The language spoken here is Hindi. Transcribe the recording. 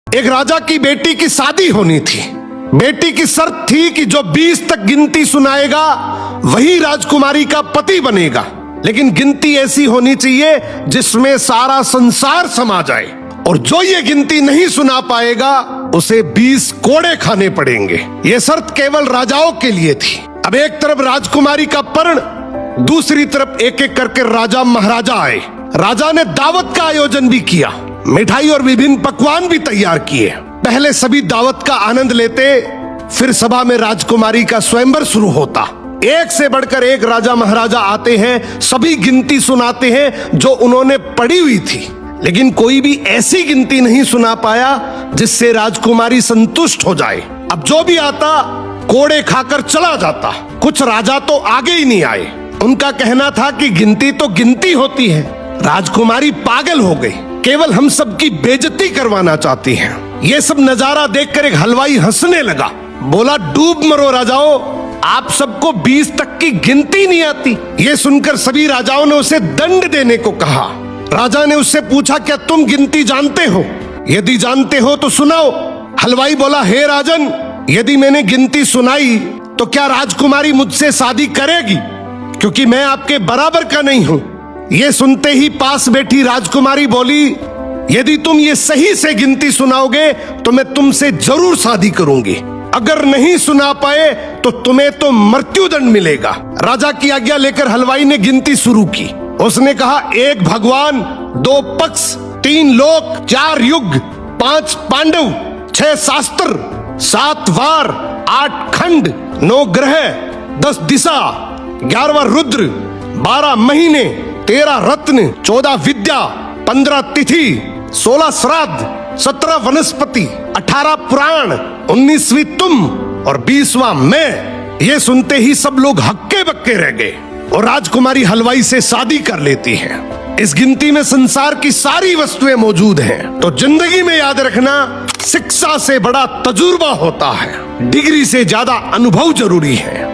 एक राजा की बेटी की शादी होनी थी। बेटी की शर्त थी कि जो 20 तक गिनती सुनाएगा वही राजकुमारी का पति बनेगा, लेकिन गिनती ऐसी होनी चाहिए जिसमें सारा संसार समा जाए, और जो ये गिनती नहीं सुना पाएगा उसे 20 कोड़े खाने पड़ेंगे। ये शर्त केवल राजाओं के लिए थी। अब एक तरफ राजकुमारी का पर्ण, दूसरी तरफ एक एक करके राजा महाराजा आए। राजा ने दावत का आयोजन भी किया, मिठाई और विभिन्न पकवान भी तैयार किए। पहले सभी दावत का आनंद लेते, फिर सभा में राजकुमारी का स्वयंवर शुरू होता। एक से बढ़कर एक राजा महाराजा आते हैं, सभी गिनती सुनाते हैं जो उन्होंने पढ़ी हुई थी, लेकिन कोई भी ऐसी गिनती नहीं सुना पाया जिससे राजकुमारी संतुष्ट हो जाए। अब जो भी आता कोड़े खाकर चला जाता। कुछ राजा तो आगे ही नहीं आए। उनका कहना था कि गिनती तो गिनती होती है, राजकुमारी पागल हो गई, केवल हम सबकी बेइज्जती करवाना चाहती हैं। ये सब नजारा देखकर एक हलवाई हंसने लगा, बोला डूब मरो राजाओं, आप सबको 20 तक की गिनती नहीं आती। ये सुनकर सभी राजाओं ने उसे दंड देने को कहा। राजा ने उससे पूछा, क्या तुम गिनती जानते हो? यदि जानते हो तो सुनाओ। हलवाई बोला, हे राजन, यदि मैंने गिनती सुनाई तो क्या राजकुमारी मुझसे शादी करेगी, क्योंकि मैं आपके बराबर का नहीं हूं। ये सुनते ही पास बैठी राजकुमारी बोली, यदि तुम ये सही से गिनती सुनाओगे तो मैं तुमसे जरूर शादी करूंगी, अगर नहीं सुना पाए तो तुम्हें तो मृत्युदंड मिलेगा। राजा की आज्ञा लेकर हलवाई ने गिनती शुरू की। उसने कहा, 1 भगवान, 2 पक्ष, 3 लोक, 4 युग, 5 पांडव, 6 शास्त्र, 7 वार, 8 खंड, 9 ग्रह, 10 दिशा, 11वां रुद्र, 12 महीने, 13 रत्न, 14 विद्या, 15 तिथि, 16 श्राद्ध, 17 वनस्पति, 18 पुराण, 19वीं तुम और 20वां मैं। ये सुनते ही सब लोग हक्के बक्के रह गए और राजकुमारी हलवाई से शादी कर लेती है। इस गिनती में संसार की सारी वस्तुएं मौजूद हैं। तो जिंदगी में याद रखना, शिक्षा से बड़ा तजुर्बा होता है, डिग्री से ज्यादा अनुभव जरूरी है।